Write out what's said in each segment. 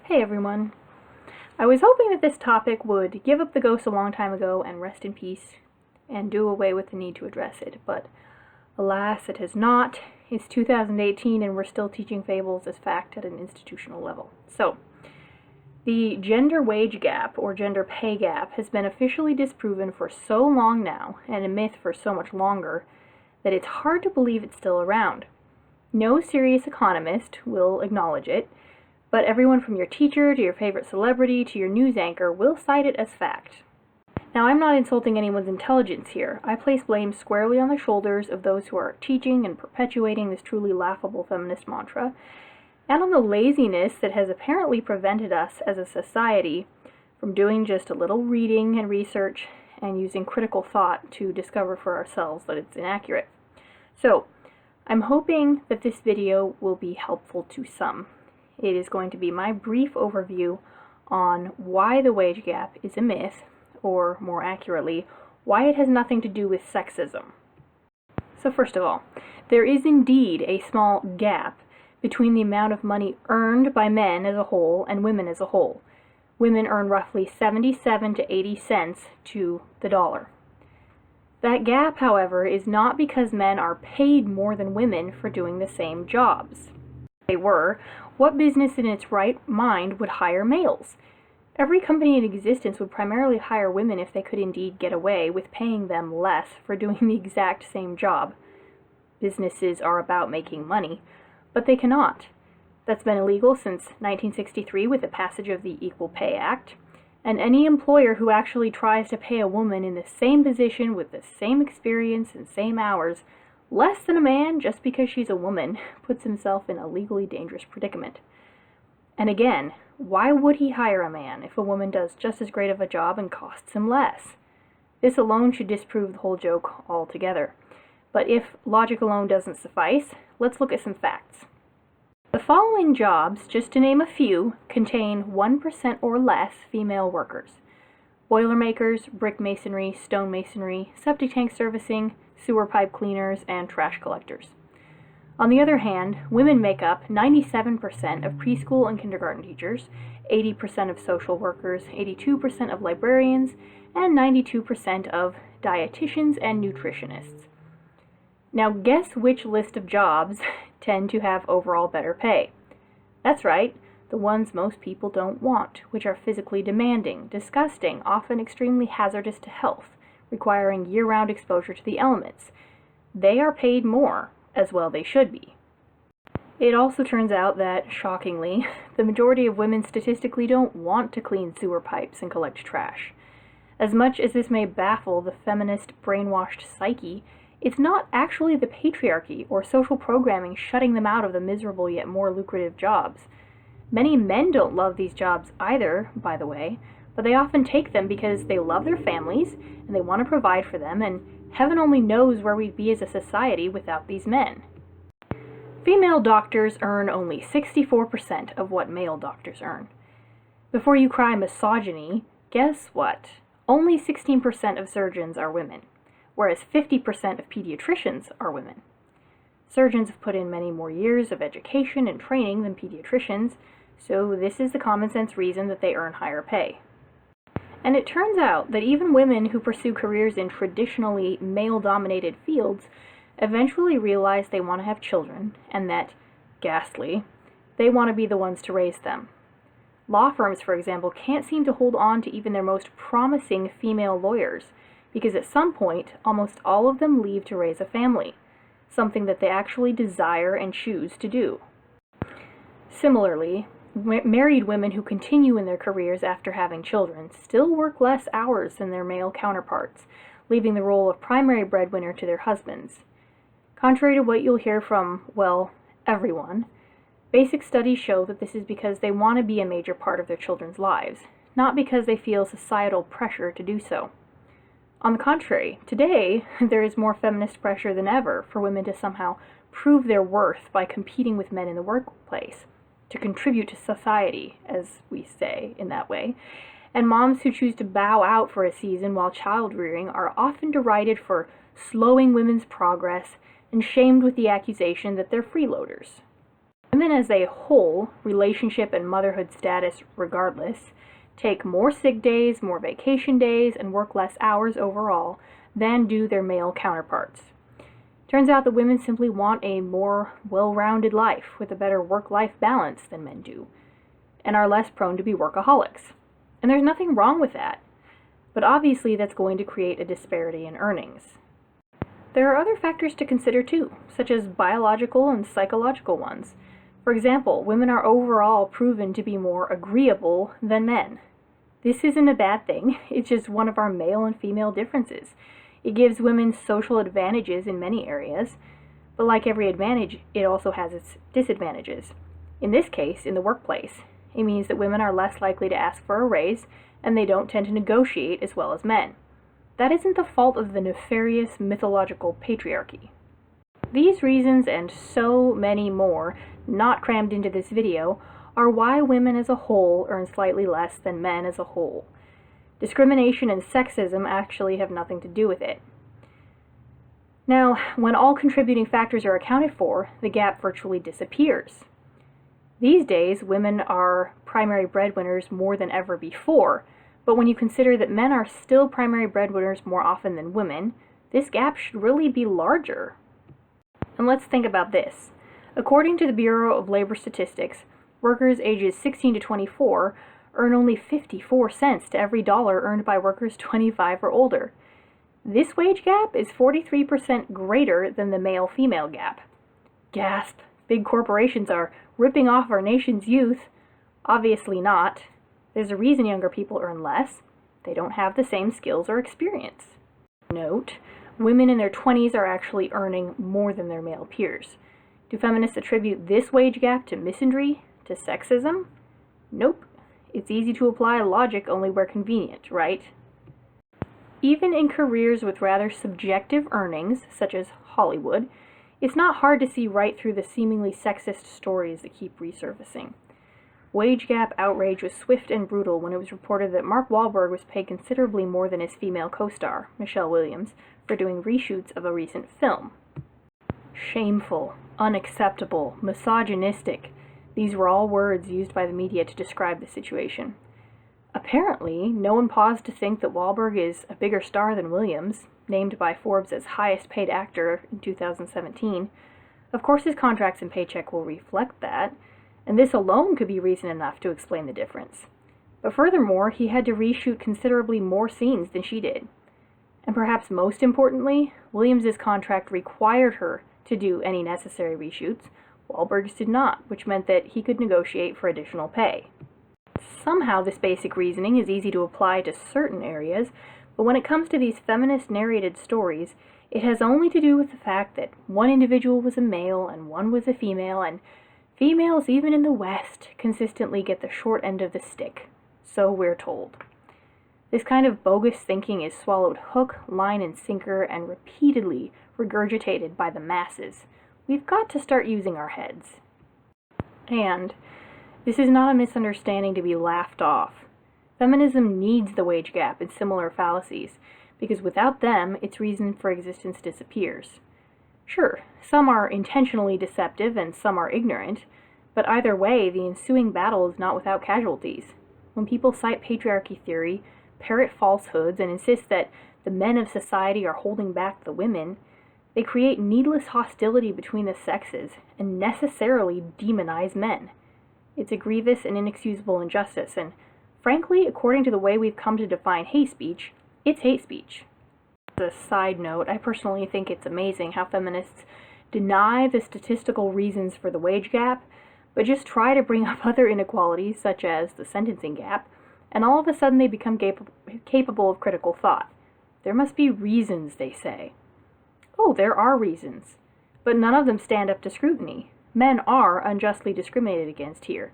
Hey everyone. I was hoping that this topic would give up the ghost a long time ago and rest in peace and do away with the need to address it, but alas, it has not. It's 2018 and we're still teaching fables as fact at an institutional level. So, the gender wage gap or gender pay gap has been officially disproven for so long now and a myth for so much longer that it's hard to believe it's still around. No serious economist will acknowledge it, but everyone from your teacher to your favorite celebrity to your news anchor will cite it as fact. Now, I'm not insulting anyone's intelligence here. I place blame squarely on the shoulders of those who are teaching and perpetuating this truly laughable feminist mantra, and on the laziness that has apparently prevented us as a society from doing just a little reading and research and using critical thought to discover for ourselves that it's inaccurate. So, I'm hoping that this video will be helpful to some. It is going to be my brief overview on why the wage gap is a myth, or more accurately, why it has nothing to do with sexism. So first of all, there is indeed a small gap between the amount of money earned by men as a whole and women as a whole. Women earn roughly 77 to 80 cents to the dollar. That gap, however, is not because men are paid more than women for doing the same jobs. If they were, what business in its right mind would hire males? Every company in existence would primarily hire women if they could indeed get away with paying them less for doing the exact same job. Businesses are about making money, but they cannot. That's been illegal since 1963 with the passage of the Equal Pay Act, and any employer who actually tries to pay a woman in the same position with the same experience and same hours less than a man just because she's a woman puts himself in a legally dangerous predicament. And again, why would he hire a man if a woman does just as great of a job and costs him less? This alone should disprove the whole joke altogether. But if logic alone doesn't suffice, let's look at some facts. The following jobs, just to name a few, contain 1% or less female workers: boilermakers, brick masonry, stone masonry, septic tank servicing, sewer pipe cleaners, and trash collectors. On the other hand, women make up 97% of preschool and kindergarten teachers, 80% of social workers, 82% of librarians, and 92% of dietitians and nutritionists. Now guess which list of jobs tend to have overall better pay? That's right, the ones most people don't want, which are physically demanding, disgusting, often extremely hazardous to health, requiring year-round exposure to the elements. They are paid more, as well they should be. It also turns out that, shockingly, the majority of women statistically don't want to clean sewer pipes and collect trash. As much as this may baffle the feminist brainwashed psyche, it's not actually the patriarchy or social programming shutting them out of the miserable yet more lucrative jobs. Many men don't love these jobs either, by the way, but they often take them because they love their families and they want to provide for them, and heaven only knows where we'd be as a society without these men. Female doctors earn only 64% of what male doctors earn. Before you cry misogyny, guess what? Only 16% of surgeons are women, whereas 50% of pediatricians are women. Surgeons have put in many more years of education and training than pediatricians, so this is the common sense reason that they earn higher pay. And it turns out that even women who pursue careers in traditionally male-dominated fields eventually realize they want to have children, and that, ghastly, they want to be the ones to raise them. Law firms, for example, can't seem to hold on to even their most promising female lawyers, because at some point, almost all of them leave to raise a family, something that they actually desire and choose to do. Similarly, married women who continue in their careers after having children still work less hours than their male counterparts, leaving the role of primary breadwinner to their husbands. Contrary to what you'll hear from, well, everyone, basic studies show that this is because they want to be a major part of their children's lives, not because they feel societal pressure to do so. On the contrary, today there is more feminist pressure than ever for women to somehow prove their worth by competing with men in the workplace, to contribute to society, as we say in that way, and moms who choose to bow out for a season while child-rearing are often derided for slowing women's progress and shamed with the accusation that they're freeloaders. Women as a whole, relationship and motherhood status regardless, take more sick days, more vacation days, and work less hours overall than do their male counterparts. Turns out that women simply want a more well-rounded life with a better work-life balance than men do, and are less prone to be workaholics. And there's nothing wrong with that, but obviously that's going to create a disparity in earnings. There are other factors to consider too, such as biological and psychological ones. For example, women are overall proven to be more agreeable than men. This isn't a bad thing, it's just one of our male and female differences. It gives women social advantages in many areas, but like every advantage, it also has its disadvantages. In this case, in the workplace, it means that women are less likely to ask for a raise, and they don't tend to negotiate as well as men. That isn't the fault of the nefarious mythological patriarchy. These reasons and so many more, not crammed into this video, are why women as a whole earn slightly less than men as a whole. Discrimination and sexism actually have nothing to do with it. Now, when all contributing factors are accounted for, the gap virtually disappears. These days, women are primary breadwinners more than ever before, but when you consider that men are still primary breadwinners more often than women, this gap should really be larger. And let's think about this. According to the Bureau of Labor Statistics, workers ages 16 to 24 earn only 54 cents to every dollar earned by workers 25 or older. This wage gap is 43% greater than the male-female gap. Gasp! Big corporations are ripping off our nation's youth. Obviously not. There's a reason younger people earn less. They don't have the same skills or experience. Note, women in their 20s are actually earning more than their male peers. Do feminists attribute this wage gap to misandry, to sexism? Nope. It's easy to apply logic only where convenient, right? Even in careers with rather subjective earnings, such as Hollywood, it's not hard to see right through the seemingly sexist stories that keep resurfacing. Wage gap outrage was swift and brutal when it was reported that Mark Wahlberg was paid considerably more than his female co-star, Michelle Williams, for doing reshoots of a recent film. Shameful, unacceptable, misogynistic. These were all words used by the media to describe the situation. Apparently, no one paused to think that Wahlberg is a bigger star than Williams, named by Forbes as highest paid actor in 2017. Of course his contracts and paycheck will reflect that, and this alone could be reason enough to explain the difference. But furthermore, he had to reshoot considerably more scenes than she did. And perhaps most importantly, Williams' contract required her to do any necessary reshoots. Wahlberg's did not, which meant that he could negotiate for additional pay. Somehow this basic reasoning is easy to apply to certain areas, but when it comes to these feminist narrated stories, it has only to do with the fact that one individual was a male and one was a female, and females even in the West consistently get the short end of the stick. So we're told. This kind of bogus thinking is swallowed hook, line, and sinker and repeatedly regurgitated by the masses. We've got to start using our heads. And this is not a misunderstanding to be laughed off. Feminism needs the wage gap and similar fallacies, because without them, its reason for existence disappears. Sure, some are intentionally deceptive and some are ignorant, but either way, the ensuing battle is not without casualties. When people cite patriarchy theory, parrot falsehoods, and insist that the men of society are holding back the women, they create needless hostility between the sexes and necessarily demonize men. It's a grievous and inexcusable injustice, and frankly, according to the way we've come to define hate speech, it's hate speech. As a side note, I personally think it's amazing how feminists deny the statistical reasons for the wage gap, but just try to bring up other inequalities, such as the sentencing gap, and all of a sudden they become capable of critical thought. There must be reasons, they say. Oh, there are reasons, but none of them stand up to scrutiny. Men are unjustly discriminated against here.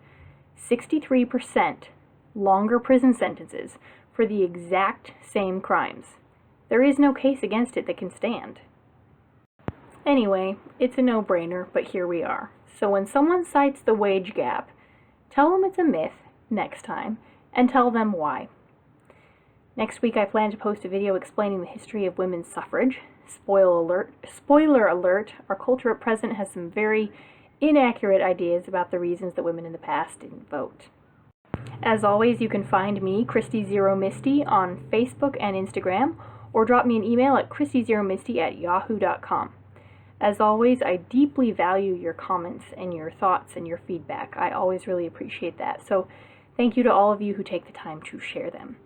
63% longer prison sentences for the exact same crimes. There is no case against it that can stand. Anyway, it's a no-brainer, but here we are. So when someone cites the wage gap, tell them it's a myth next time, and tell them why. Next week I plan to post a video explaining the history of women's suffrage. Spoiler alert, our culture at present has some very inaccurate ideas about the reasons that women in the past didn't vote. As always, you can find me, Christy0Misty, on Facebook and Instagram, or drop me an email at christy0misty@yahoo.com. As always, I deeply value your comments and your thoughts and your feedback. I always really appreciate that. So thank you to all of you who take the time to share them.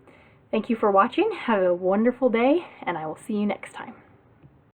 Thank you for watching. Have a wonderful day, and I will see you next time.